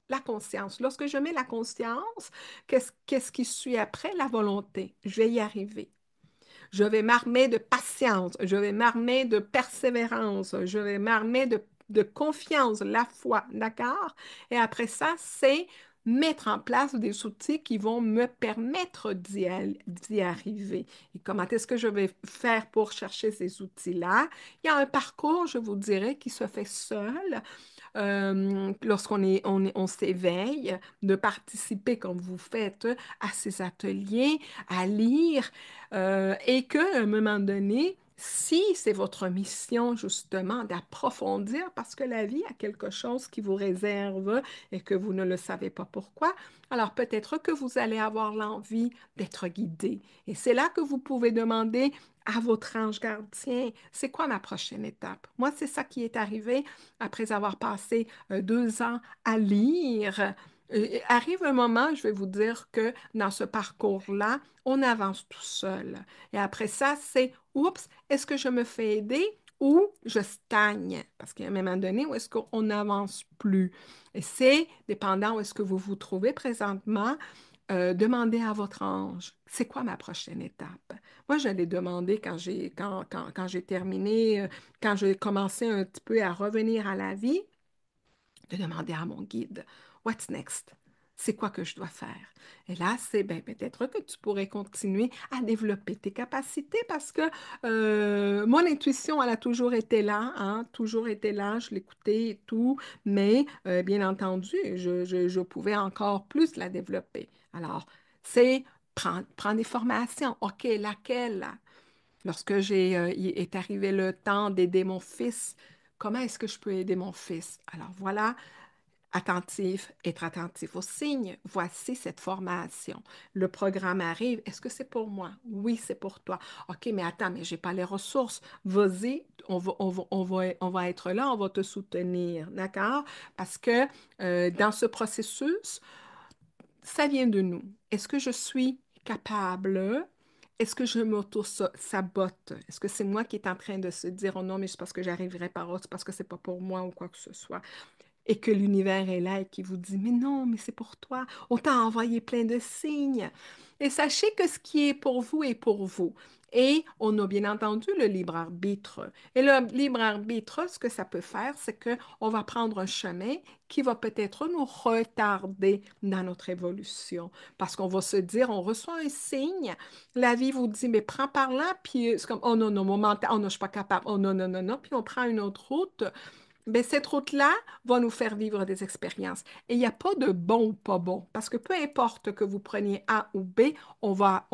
la conscience. Lorsque je mets la conscience, qu'est-ce qui suit après? La volonté. Je vais y arriver. Je vais m'armer de patience, je vais m'armer de persévérance, je vais m'armer de confiance, la foi, d'accord? Et après ça, c'est mettre en place des outils qui vont me permettre d'y arriver. Et comment est-ce que je vais faire pour chercher ces outils-là? Il y a un parcours, je vous dirais, qui se fait seul lorsqu'on on s'éveille, de participer comme vous faites à ces ateliers, à lire, et qu'à un moment donné, si c'est votre mission justement d'approfondir, parce que la vie a quelque chose qui vous réserve et que vous ne le savez pas pourquoi, alors peut-être que vous allez avoir l'envie d'être guidé. Et c'est là que vous pouvez demander à votre ange gardien, c'est quoi ma prochaine étape? Moi, c'est ça qui est arrivé après avoir passé 2 ans à lire. Arrive un moment, je vais vous dire que dans ce parcours-là, on avance tout seul. Et après ça, c'est, oups, est-ce que je me fais aider ou je stagne? Parce qu'il y a un moment donné où est-ce qu'on n'avance plus. Et c'est dépendant où est-ce que vous vous trouvez présentement. Demandez à votre ange, c'est quoi ma prochaine étape? Moi, je l'ai demandé quand j'ai terminé, quand j'ai commencé un petit peu à revenir à la vie, de demander à mon guide, What's next? C'est quoi que je dois faire? Et là, c'est ben, peut-être que tu pourrais continuer à développer tes capacités parce que mon intuition, elle a toujours été là, hein, toujours été là, je l'écoutais et tout, mais bien entendu, je pouvais encore plus la développer. Alors, c'est prendre des formations. OK, laquelle? Lorsque il est arrivé le temps d'aider mon fils, comment est-ce que je peux aider mon fils? Alors voilà, être attentif aux signes. Voici cette formation. Le programme arrive. Est-ce que c'est pour moi? Oui, c'est pour toi. OK, mais attends, mais j'ai pas les ressources. Vas-y, on va être là, on va te soutenir, d'accord? Parce que dans ce processus, ça vient de nous. Est-ce que je suis capable? Est-ce que je m'auto-sabote? Est-ce que c'est moi qui est en train de se dire, oh non, mais c'est parce que j'arriverai pas, oh, c'est parce que c'est pas pour moi ou quoi que ce soit? Et que l'univers est là et qui vous dit, mais non, mais c'est pour toi. On t'a envoyé plein de signes. Et sachez que ce qui est pour vous est pour vous. Et on a bien entendu le libre arbitre. Et le libre arbitre, ce que ça peut faire, c'est qu'on va prendre un chemin qui va peut-être nous retarder dans notre évolution. Parce qu'on va se dire, on reçoit un signe, la vie vous dit, mais prends par là, puis c'est comme, oh non, non, mon mental, oh non, je ne suis pas capable, oh non, non, non, non, puis on prend une autre route. Ben, cette route-là va nous faire vivre des expériences. Et il n'y a pas de bon ou pas bon, parce que peu importe que vous preniez A ou B, on va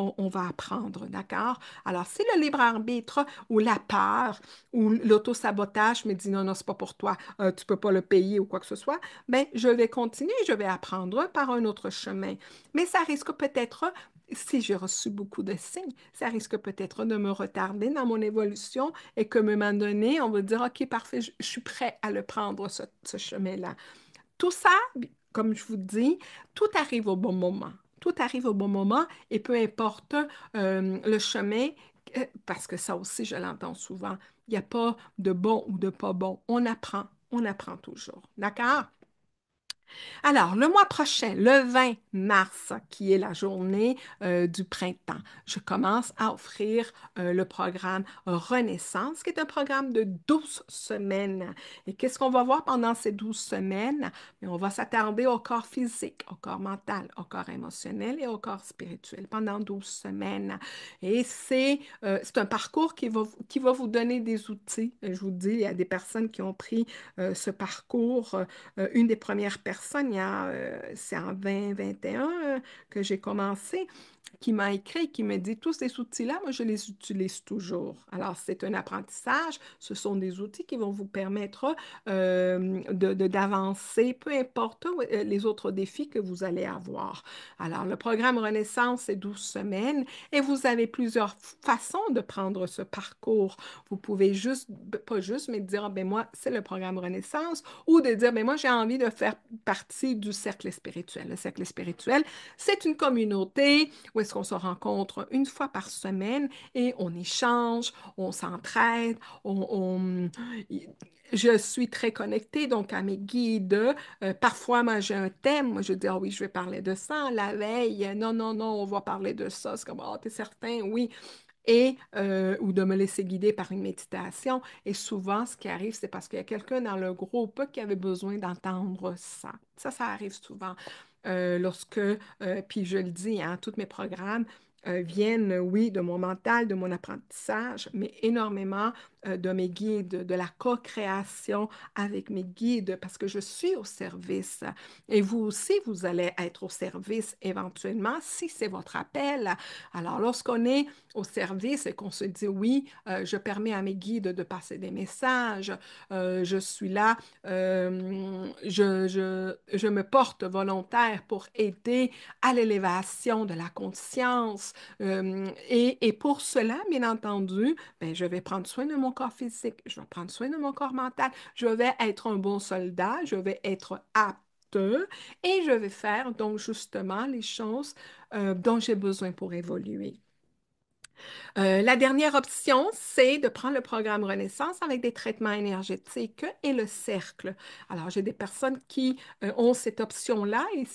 apprendre, d'accord? Alors, si le libre arbitre ou la peur ou l'auto-sabotage me dit non, non, c'est pas pour toi, tu peux pas le payer ou quoi que ce soit, ben, je vais continuer, je vais apprendre par un autre chemin. Mais ça risque peut-être si j'ai reçu beaucoup de signes, ça risque peut-être de me retarder dans mon évolution et qu'à un moment donné, on va dire, OK, parfait, je suis prêt à le prendre, ce chemin-là. Tout ça, comme je vous dis, tout arrive au bon moment. Tout arrive au bon moment et peu importe le chemin, parce que ça aussi, je l'entends souvent, il n'y a pas de bon ou de pas bon. On apprend toujours. D'accord? Alors, le mois prochain, le 20 mars, qui est la journée du printemps, je commence à offrir le programme Renaissance, qui est un programme de 12 semaines. Et qu'est-ce qu'on va voir pendant ces 12 semaines? On va s'attarder au corps physique, au corps mental, au corps émotionnel et au corps spirituel pendant 12 semaines. Et c'est un parcours qui va vous donner des outils. Je vous dis, il y a des personnes qui ont pris ce parcours. Une des premières personnes, c'est en 2021 que j'ai commencé, qui m'a écrit, qui me dit, tous ces outils-là, moi, je les utilise toujours. Alors, c'est un apprentissage, ce sont des outils qui vont vous permettre d'avancer, peu importe les autres défis que vous allez avoir. Alors, le programme Renaissance, c'est 12 semaines et vous avez plusieurs façons de prendre ce parcours. Vous pouvez juste, pas juste, mais dire, ah, ben moi, c'est le programme Renaissance, ou de dire, ben moi, j'ai envie de faire partie du cercle spirituel. Le cercle spirituel, c'est une communauté où est-ce qu'on se rencontre une fois par semaine et on échange, on s'entraide, je suis très connectée donc à mes guides. Parfois, moi, j'ai un thème. Moi, je dis, ah oui, je vais parler de ça la veille. Non, non, non, on va parler de ça. C'est comme, ah, t'es certain? Oui ou de me laisser guider par une méditation. Et souvent, ce qui arrive, c'est parce qu'il y a quelqu'un dans le groupe qui avait besoin d'entendre ça. Ça arrive souvent. Puis je le dis, hein, tous mes programmes viennent, oui, de mon mental, de mon apprentissage, mais énormément de mes guides, de la co-création avec mes guides, parce que je suis au service. Et vous aussi, vous allez être au service éventuellement si c'est votre appel. Alors, lorsqu'on est au service et qu'on se dit oui, je permets à mes guides de passer des messages, je suis là, je me porte volontaire pour aider à l'élévation de la conscience. Et pour cela, bien entendu, ben, je vais prendre soin de mon corps physique, je vais prendre soin de mon corps mental, je vais être un bon soldat, je vais être apte et je vais faire donc justement les choses dont j'ai besoin pour évoluer. La dernière option, c'est de prendre le programme Renaissance avec des traitements énergétiques et le cercle. Alors, j'ai des personnes qui ont cette option-là et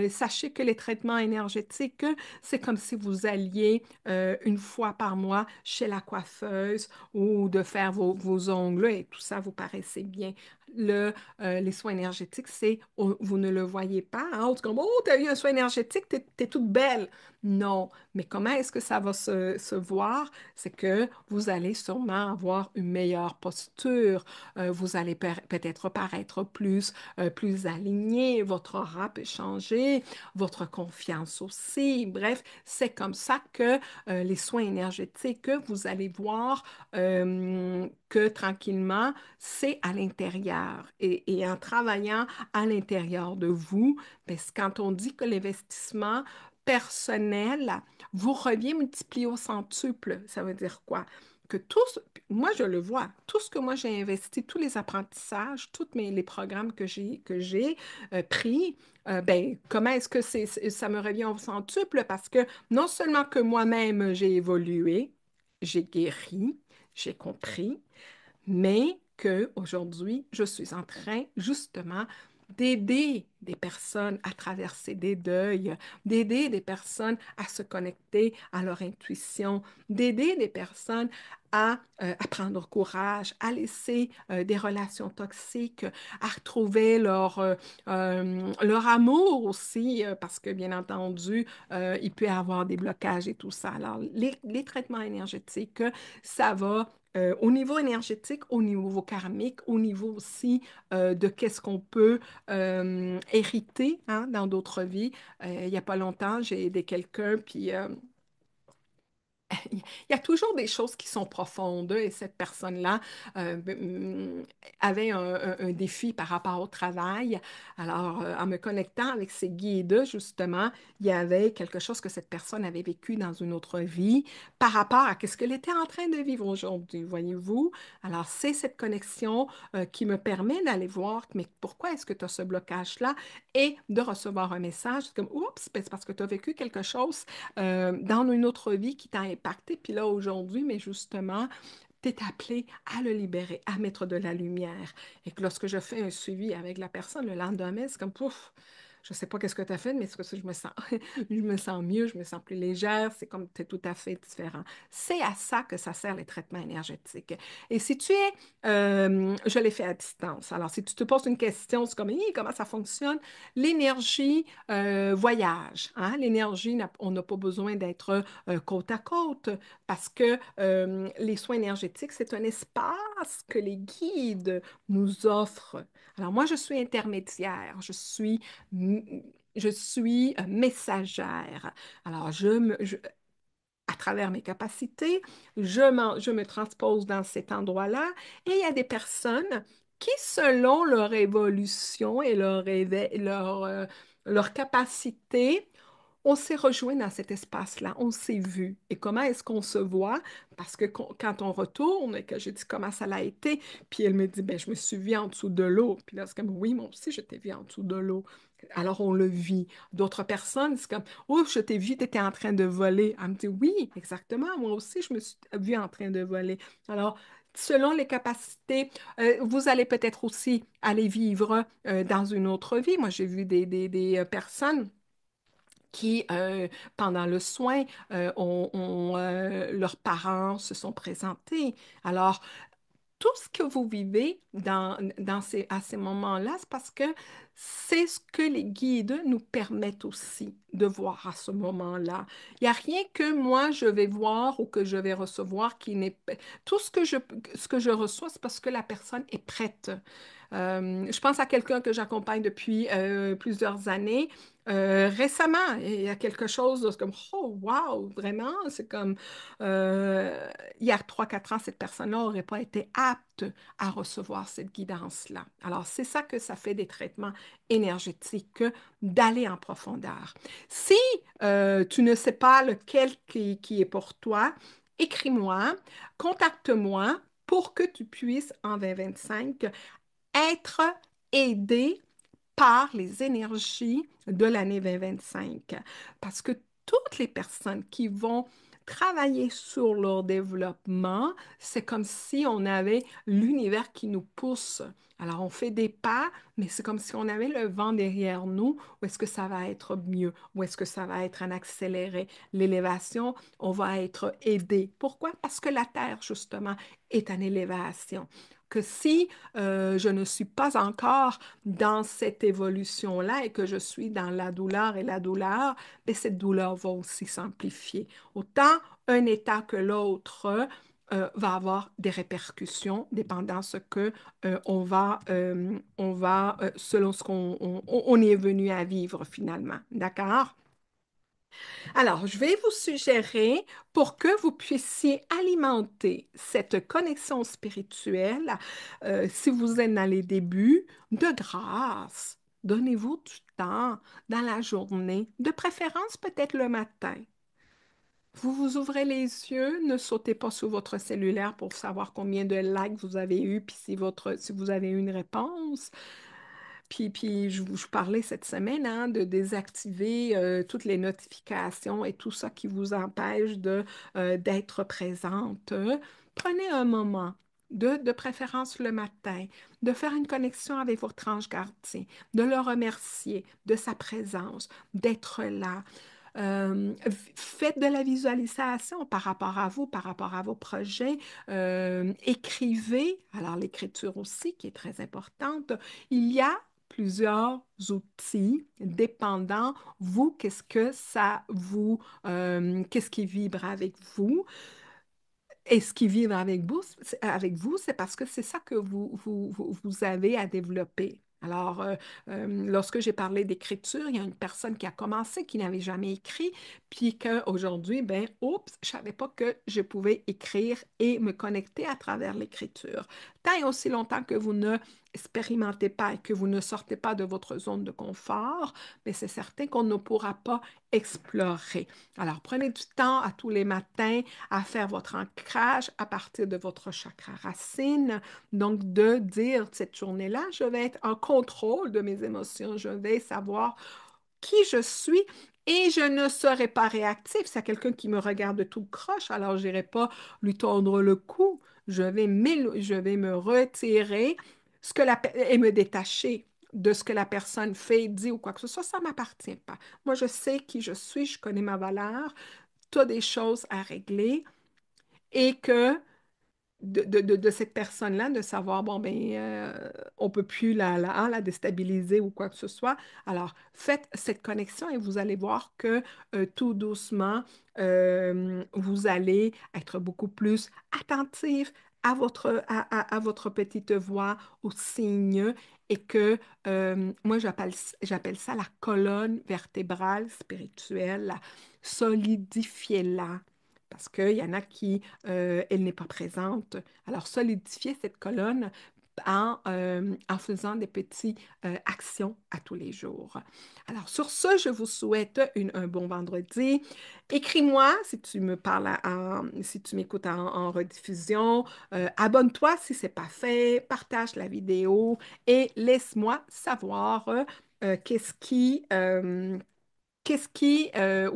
sachez que les traitements énergétiques, c'est comme si vous alliez une fois par mois chez la coiffeuse ou de faire vos ongles et tout ça vous paraissait bien. Les soins énergétiques, vous ne le voyez pas. Hein? Comme, oh, tu as eu un soin énergétique, tu es toute belle. Non, mais comment est-ce que ça va se voir? C'est que vous allez sûrement avoir une meilleure posture, vous allez peut-être paraître plus aligné, votre aura peut changer, votre confiance aussi. Bref, c'est comme ça que les soins énergétiques, vous allez voir que tranquillement, c'est à l'intérieur. Et en travaillant à l'intérieur de vous, parce que quand on dit que l'investissement personnel vous revient multiplié au centuple. Ça veut dire quoi? Que moi je le vois, tout ce que moi j'ai investi, tous les apprentissages, les programmes que j'ai pris, ben, comment est-ce que ça me revient au centuple? Parce que non seulement que moi-même j'ai évolué, j'ai guéri, j'ai compris, mais qu'aujourd'hui, je suis en train justement d'aider des personnes à traverser des deuils, d'aider des personnes à se connecter à leur intuition, d'aider des personnes à prendre courage, à laisser des relations toxiques, à retrouver leur amour aussi, parce que bien entendu, il peut y avoir des blocages et tout ça. Alors, les traitements énergétiques, ça va au niveau énergétique, au niveau karmique, au niveau aussi de qu'est-ce qu'on peut hériter hein, dans d'autres vies. Il n'y a pas longtemps, j'ai aidé quelqu'un, puis il y a toujours des choses qui sont profondes et cette personne-là avait un défi par rapport au travail. Alors, en me connectant avec ces guides, justement, il y avait quelque chose que cette personne avait vécu dans une autre vie par rapport à ce qu'elle était en train de vivre aujourd'hui, voyez-vous? Alors, c'est cette connexion qui me permet d'aller voir, mais pourquoi est-ce que tu as ce blocage-là et de recevoir un message comme, oups, ben, c'est parce que tu as vécu quelque chose dans une autre vie qui t'a impacté. Puis là, aujourd'hui, mais justement, tu es appelé à le libérer, à mettre de la lumière. Et que lorsque je fais un suivi avec la personne, le lendemain, c'est comme pouf, je ne sais pas qu'est-ce que tu as fait, mais est-ce que je me sens, je me sens mieux, je me sens plus légère, c'est comme tu es tout à fait différent. C'est à ça que ça sert les traitements énergétiques. Et si tu es, je l'ai fait à distance. Alors, si tu te poses une question, c'est comme, hi, comment ça fonctionne? L'énergie voyage. Hein? L'énergie, on n'a pas besoin d'être côte à côte parce que les soins énergétiques, c'est un espace que les guides nous offrent. Alors, moi, je suis intermédiaire, je suis messagère. Alors, à travers mes capacités, je me transpose dans cet endroit-là et il y a des personnes qui, selon leur évolution et leur capacité, on s'est rejoint dans cet espace-là, on s'est vu. Et comment est-ce qu'on se voit? Parce que quand on retourne et que j'ai dit comment ça l'a été, puis elle me dit, ben, je me suis vue en dessous de l'eau. Puis là, c'est comme, oui, moi aussi, je t'ai vue en dessous de l'eau. Alors, on le vit. D'autres personnes, c'est comme, oh, je t'ai vu, tu étais en train de voler. Elle me dit, oui, exactement, moi aussi, je me suis vue en train de voler. Alors, selon les capacités, vous allez peut-être aussi aller vivre dans une autre vie. Moi, j'ai vu des personnes qui, pendant le soin, leurs parents se sont présentés. Alors, tout ce que vous vivez à ces moments-là, c'est parce que c'est ce que les guides nous permettent aussi de voir à ce moment-là. Il n'y a rien que moi je vais voir ou que je vais recevoir qui n'est... Tout ce que je reçois, c'est parce que la personne est prête. Je pense à quelqu'un que j'accompagne depuis plusieurs années. Récemment, il y a quelque chose de comme, oh, wow, vraiment, c'est comme, il y a 3 4 ans, cette personne-là n'aurait pas été apte à recevoir cette guidance-là. Alors, c'est ça que ça fait des traitements énergétiques, que d'aller en profondeur. Si tu ne sais pas lequel qui est pour toi, écris-moi, contacte-moi pour que tu puisses en 2025 être aidé par les énergies de l'année 2025. Parce que toutes les personnes qui vont travailler sur leur développement, c'est comme si on avait l'univers qui nous pousse. Alors, on fait des pas, mais c'est comme si on avait le vent derrière nous. Où est-ce que ça va être mieux? Où est-ce que ça va être en accéléré? L'élévation, on va être aidé. Pourquoi? Parce que la Terre, justement, est en élévation. Que si je ne suis pas encore dans cette évolution-là et que je suis dans la douleur et la douleur, mais cette douleur va aussi s'amplifier. Autant un état que l'autre va avoir des répercussions dépendant ce que selon ce on est venu à vivre finalement. D'accord? Alors, je vais vous suggérer pour que vous puissiez alimenter cette connexion spirituelle, si vous êtes dans les débuts, de grâce. Donnez-vous du temps dans la journée, de préférence peut-être le matin. Vous vous ouvrez les yeux, ne sautez pas sur votre cellulaire pour savoir combien de likes vous avez eu, puis si vous avez eu une réponse. Puis je parlais cette semaine hein, de désactiver toutes les notifications et tout ça qui vous empêche d'être présente. Prenez un moment, de préférence le matin, de faire une connexion avec votre ange gardien, de le remercier de sa présence, d'être là. Faites de la visualisation par rapport à vous, par rapport à vos projets. Écrivez, alors l'écriture aussi qui est très importante. Il y a plusieurs outils dépendant, vous, qu'est-ce qui vibre avec vous. Et ce qui vibre avec vous, c'est parce que c'est ça que vous avez à développer. Alors, lorsque j'ai parlé d'écriture, il y a une personne qui a commencé, qui n'avait jamais écrit, puis qu'aujourd'hui, ben, oups, je ne savais pas que je pouvais écrire et me connecter à travers l'écriture. Tant et aussi longtemps que vous ne expérimentez pas et que vous ne sortez pas de votre zone de confort, mais c'est certain qu'on ne pourra pas explorer. Alors, prenez du temps à tous les matins à faire votre ancrage à partir de votre chakra racine. Donc, de dire cette journée-là, je vais être en contrôle de mes émotions, je vais savoir qui je suis et je ne serai pas réactif. C'est quelqu'un qui me regarde de tout croche, alors je n'irai pas lui tordre le cou. je vais me retirer et me détacher de ce que la personne fait, dit ou quoi que ce soit. Ça ne m'appartient pas. Moi, je sais qui je suis, je connais ma valeur. Tu as des choses à régler et que de cette personne-là, de savoir, bon, ben, on peut plus hein, la déstabiliser ou quoi que ce soit. Alors, faites cette connexion et vous allez voir que tout doucement, vous allez être beaucoup plus attentif à votre petite voix, aux signes, et que moi, j'appelle ça la colonne vertébrale spirituelle. Solidifiez-la. Parce qu'il y en a qui, elle n'est pas présente. Alors, solidifier cette colonne en faisant des petites actions à tous les jours. Alors, sur ce, je vous souhaite un bon vendredi. Écris-moi si tu me parles, si tu m'écoutes en rediffusion. Abonne-toi si ce n'est pas fait. Partage la vidéo et laisse-moi savoir où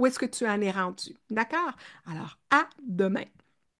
est-ce que tu en es rendu. D'accord? Alors, à demain.